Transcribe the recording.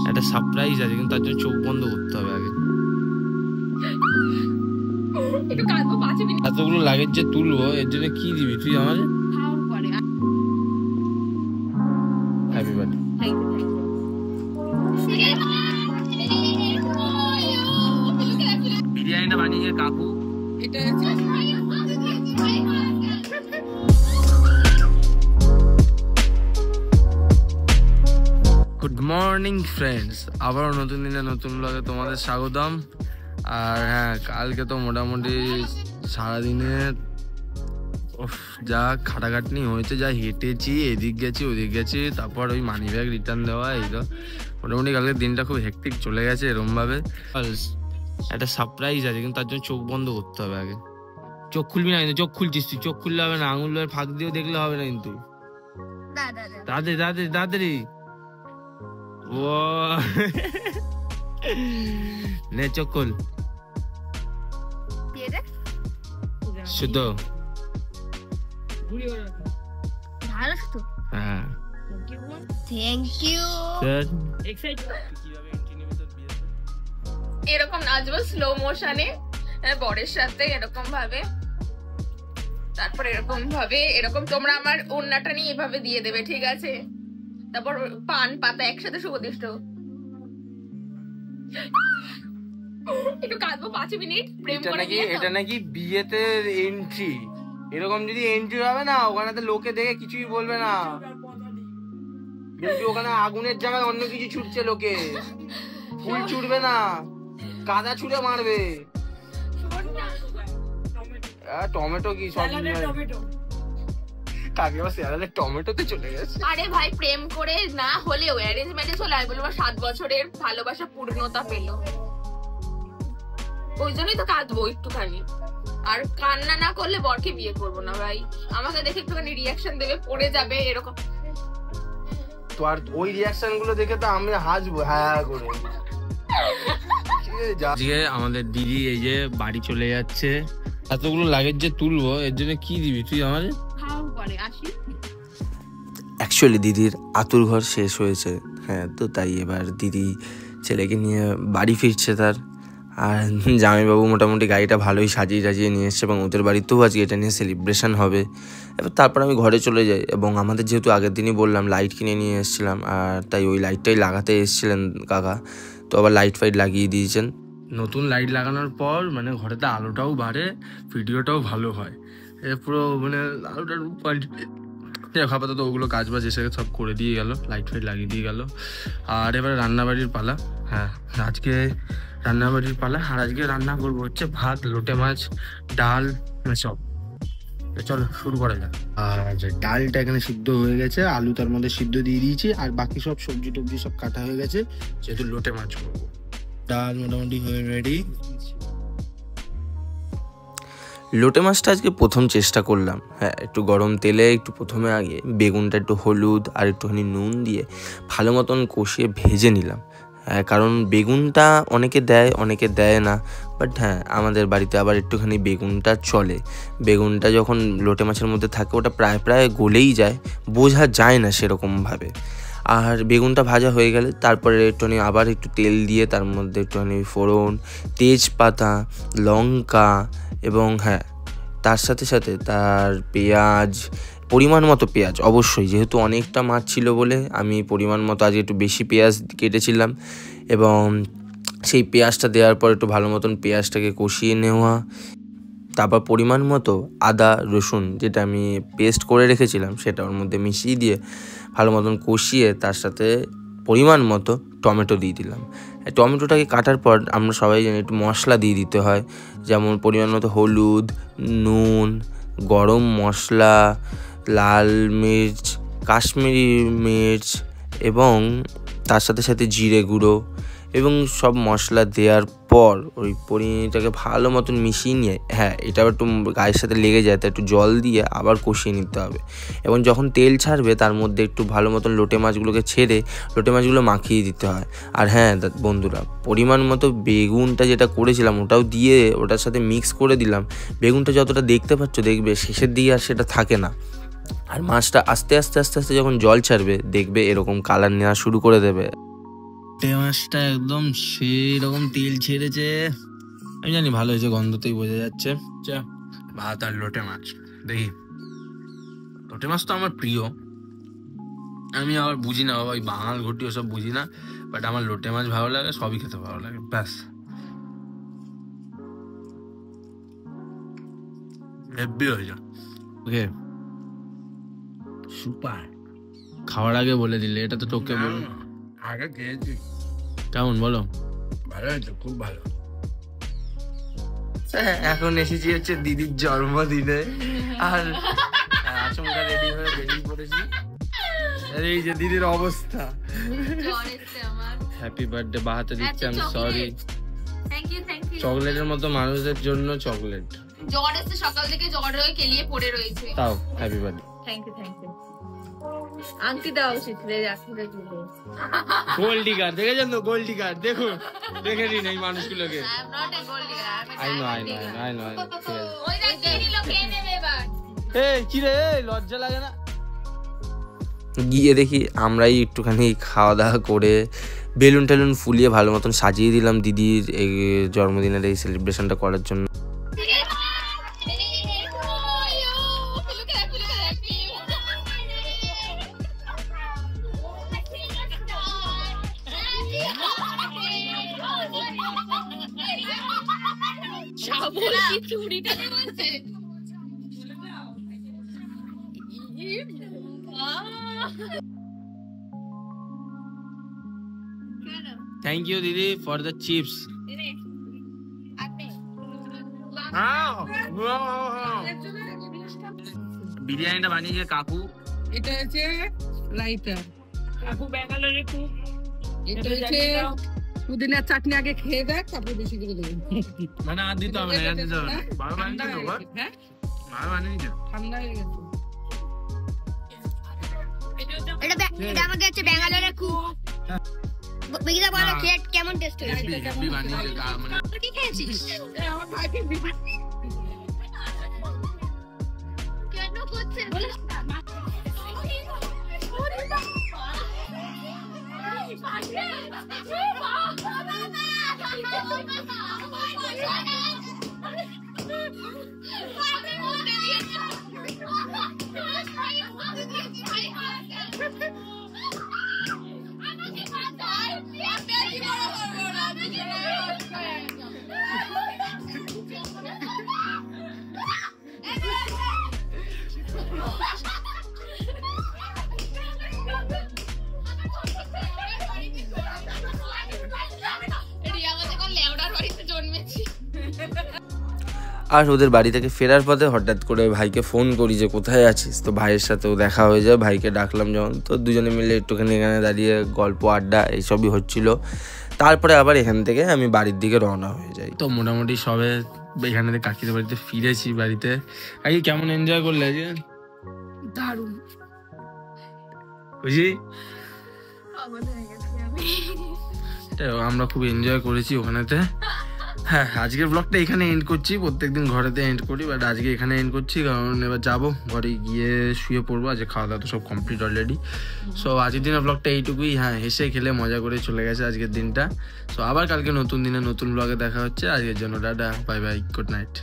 একটা সারপ্রাইজ আছে, কিন্তু তার জন্য চোখ বন্ধ করতে হবে আগে। এতগুলো লাগেজ যে তুলবো, এর জন্য কি দিবি তুই আমাদের? Happy birthday. বিরিয়ানিটা বানিয়েছে কাকু। গুড মর্নিং ফ্রেন্ডস, আবারও নতুন দিনে নতুন ব্লগে তোমাদের স্বাগতম। আর হ্যাঁ, কালকে তো মোটামুটি সারাদিনে যা খাটাখাটনি হয়েছে, যা হেঁটেছি, এদিক গেছি ওদিক গেছি, তারপর ওই মানি ব্যাগ রিটার্ন দেওয়া, এই তো মোটামুটি কালকে দিনটা খুব হেক্টিক চলে গেছে এরমভাবে। একটা সারপ্রাইজ আছে, কিন্তু তার জন্য চোখ বন্ধ করতে হবে আগে। চোখ খুলবি না কিন্তু, চোখ খুলছিস তুই, চোখ খুললে হবে না, আঙুলের ফাঁক দিয়েও দেখলে হবে না কিন্তু। তাড়াতাড়ি ও নে চোখ খোল শুধু। হ্যাঁ, থ্যাংক ইউ। এরকম নাচবো স্লো মোশনে বরের সাথে, এরকম ভাবে, তারপর এরকম ভাবে, এরকম তোমরা আমার ওড়নাটা নিয়ে এভাবে দিয়ে দেবে, ঠিক আছে? তারপর পান পাতা একসাথে সুবদিষ্ট একটু কাঁদবো 5 মিনিট প্রেম করে নিয়ে। এটা নাকি বিয়েতে এন্ট্রি, এরকম যদি এন্ট্রি হবে না, ওখানে লোকে দেখে কিছুই বলবে না, কিন্তু ওখানে আগুনের জায়গায় অন্য কিছু ছুটছে, লোকে ফুল ছুটবে না, কাদা ছুঁড়ে মারবে। টমেটো কি সব টমেটোতে চলে গেছে। আরে ভাই, প্রেম করে না হলেও অ্যারেঞ্জ ম্যারেজ হলে আমি বলবো 7 বছরের ভালোবাসা পূর্ণতা পেল, ওই জন্যই তো কাঁদবো একটুখানি। আর কান্না না করলে বরকে বিয়ে করবো না ভাই, আমাকে দেখে একটুখানি রিয়াকশন দেবে, পড়ে যাবে এরকম। তো আর ওই রিয়াকশন গুলো দেখে তো আমি হাসবো হ্যাঁ করে। আজকে আমাদের দিদি এই যে বাড়ি চলে যাচ্ছে, এতগুলো লাগেজ যে তুলবো, এর জন্য কি দিবি তুই আমাদের? অ্যাকচুয়ালি দিদির আতুর ঘর শেষ হয়েছে, হ্যাঁ, তো তাই এবার দিদি ছেলেকে নিয়ে বাড়ি ফিরছে তার। আর জামাইবাবু মোটামুটি গাড়িটা ভালোই সাজিয়ে নিয়ে এসছে, এবং ওদের বাড়িতেও আজকে এটা নিয়ে সেলিব্রেশন হবে। এবার তারপর আমি ঘরে চলে যাই, এবং আমাদের যেহেতু আগের দিনই বললাম লাইট কিনে নিয়ে এসেছিলাম, আর তাই ওই লাইটটাই লাগাতে এসেছিলেন কাকা, তো আবার লাইট ফাইট লাগিয়ে দিয়েছেন। নতুন লাইট লাগানোর পর মানে ঘরেতে আলোটাও বাড়ে, ভিডিওটাও ভালো হয়, পুরো মানে আলোটার আপাতত ওগুলো কাজ বাজ এসে সব করে দিয়ে গেল, লাইট ফাইট লাগিয়ে দিয়ে গেল। আর এবারে রান্নাবাড়ির পালা। হ্যাঁ, আজকে রান্নাবাড়ির পালা, আর আজকে রান্না করবো হচ্ছে ভাত, লোটে মাছ, ডাল, সব। চলো শুরু করা যাক। আর ডালটা এখানে সিদ্ধ হয়ে গেছে, আলু তার মধ্যে সিদ্ধ দিয়ে দিয়েছি, আর বাকি সব সবজি টবজি সব কাটা হয়ে গেছে, যেহেতু লোটে মাছ করবো। ডাল মোটামুটি হয়ে রেডি। লোটে মাছটা আজকে প্রথম চেষ্টা করলাম, হ্যাঁ, একটু গরম তেলে একটু প্রথমে আগে বেগুনটা একটু হলুদ আর একটুখানি নুন দিয়ে ভালো মতন কষিয়ে ভেজে নিলাম। হ্যাঁ, কারণ বেগুনটা অনেকে দেয় অনেকে দেয় না, বাট হ্যাঁ আমাদের বাড়িতে আবার একটুখানি বেগুনটা চলে। বেগুনটা যখন লোটে মাছের মধ্যে থাকে ওটা প্রায় গলেই যায়, বোঝা যায় না সেরকমভাবে। আর বেগুনটা ভাজা হয়ে গেলে তারপরে একটুখানি আবার একটু তেল দিয়ে তার মধ্যে একটুখানি ফোড়ন, তেজপাতা, লঙ্কা, এবং হ্যাঁ তার সাথে সাথে তার পেঁয়াজ, পরিমাণ মতো পেঁয়াজ অবশ্যই, যেহেতু অনেকটা মাছ ছিল বলে আমি পরিমাণ মতো আজ একটু বেশি পেঁয়াজ কেটেছিলাম, এবং সেই পেঁয়াজটা দেওয়ার পর একটু ভালো মতন পেঁয়াজটাকে কষিয়ে নেওয়া। তারপর পরিমাণ মতো আদা রসুন যেটা আমি পেস্ট করে রেখেছিলাম সেটা ওর মধ্যে মিশিয়ে দিয়ে ভালো মতন কষিয়ে তার সাথে পরিমাণ মতো টমেটো দিয়ে দিলাম। টমেটোটাকে কাটার পর আমরা সবাই জানি একটু মশলা দিয়ে দিতে হয়, যেমন পরিমাণ মতো হলুদ, নুন, গরম মশলা, লাল মির্চ, কাশ্মীরি মির্চ, এবং তার সাথে সাথে জিরে গুঁড়ো, এবং সব মশলা দেওয়ার পর ওই পনিরটাকে ভালো মতন মিশিয়ে নিয়ে, হ্যাঁ এটা একটু গায়ের সাথে লেগে যায় তাই একটু জল দিয়ে আবার কষিয়ে নিতে হবে, এবং যখন তেল ছাড়বে তার মধ্যে একটু ভালো মতন লোটে মাছগুলোকে ছেড়ে লোটে মাছগুলো মাখিয়ে দিতে হয়। আর হ্যাঁ বন্ধুরা, পরিমাণ মতো বেগুনটা যেটা করেছিলাম ওটাও দিয়ে ওটার সাথে মিক্স করে দিলাম। বেগুনটা যতটা দেখতে পাচ্ছ দেখবে শেষের দিকে আর সেটা থাকে না, আর মাছটা আস্তে আস্তে যখন জল ছাড়বে দেখবে এরকম কালার নেওয়া শুরু করে দেবে। লোটে মাছটা একদম সেই রকম তেল ছেড়েছে, আমি জানি ভালো হয়েছে, গন্ধতেই বোঝা যাচ্ছে। ভাত আর লোটে মাছ, দেখি। লোটে মাছ তো আমার প্রিয়, আমি আবার বুঝি না বাবা, ওই বাঙাল ঘটি ওসব বুঝি না, বাট আমার লোটে মাছ ভালো লাগে, সবই খেতে ভালো লাগে, ব্যাস। হেব্বি হয়ে যা। ওকে, সুপার। খাওয়ার আগে বলে দিলে, এটা তো তোকে বলো। আগে খেয়েছি, কেমন বলো? ভালো হয়েছে, খুব ভালো। এখন এসেছি হচ্ছে দিদির জন্মদিনে, আর আচমকা রেডি হয়ে বেরিয়ে পড়েছি। এই যে দিদির অবস্থা, হ্যাপি বার্থডে বাহাতে দিচ্ছে, আমি sorry. Thank you thank you. চকলেটের মতো মানুষদের জন্য চকলেট। জ্বর এসে সকাল থেকে জ্বর হয়ে কেলিয়ে পড়ে রয়েছে। তাও happy birthday. Thank you thank you. আংটি দেওয়া উচিত রে, আংটিটা দিলে। গোল্ডি কার্ড দেখেছেন তো? গোল্ডি কার্ড দেখুন, দেখে নিন এই মানুষগুলোকে। I am not a gold digger, I know ঠিক আছে। ওই দেখ কে নিল, কে নেবে এবার? এই কি রে, লজ্জা লাগে না? গিয়ে দেখি আমরাই একটুখানি খাওয়া দাওয়া করে বেলুন টেলুন ফুলিয়ে ভালো মতন সাজিয়ে দিলাম দিদির এই জন্মদিনের এই সেলিব্রেশনটা করার জন্য। চুড়িটা বলছে থ্যাংক ইউ দিদি ফর দ্য চিপস। বিরিয়ানিটা বানিয়েছে কাকু। এটা হচ্ছে রাইটার, কাকু ব্যাঙ্গালোরে খুব। এটা হচ্ছে পুদিনার চাটনি, আগে খেয়ে দেখ, তারপর বেশি করে দেবেন। মানে আর দিতে হবে না, দিতে হবে না। ভালো বানিয়েছে তো, হ্যাঁ ভালো বানিয়েছে। ঠান্ডা হয়ে গেছে। এটা আমাকে হচ্ছে ব্যাঙ্গালোরে খুব বিগিদা বলো খেয়ে কেমন টেস্ট হয়েছে? হেভি বানিয়েছে, মানে তুই কি খেয়েছিস? আমার ভাইকে কেন করছেন? আর ওদের বাড়ি থেকে ফেরার পথে হঠাৎ করে ভাইকে ফোন করি যে কোথায় আছিস, তো ভাইয়ের সাথেও দেখা হয়ে যায়। ভাইকে ডাকলাম যখন, তো দুজনে মিলে একটুখানি এখানে দাঁড়িয়ে গল্প আড্ডা এইসবই হচ্ছিল। তারপরে আবার এখান থেকে আমি বাড়ির দিকে রওনা হয়ে যাই। তো মোটামুটি সবে এখানে কাকিদের বাড়িতে ফিরেছি। বাড়িতে কাকি কেমন এনজয় করলে আজকে? দারুণ বুঝি আমরা খুব এনজয় করেছি ওখানেতে। হ্যাঁ, আজকের ব্লগটা এখানে এন্ড করছি। প্রত্যেকদিন ঘরেতে এন্ড করি, বাট আজকে এখানে এন্ড করছি কারণ এবার যাবো ঘরে গিয়ে শুয়ে পড়বো। আজকে খাওয়া দাওয়া তো সব কমপ্লিট অলরেডি। সো আজকের দিনের ব্লগটা এইটুকুই। হ্যাঁ, হেসে খেলে মজা করে চলে গেছে আজকের দিনটা। সো আবার কালকে নতুন দিনে নতুন ব্লগে দেখা হচ্ছে। আজকের জন্য tata, bye bye, good night.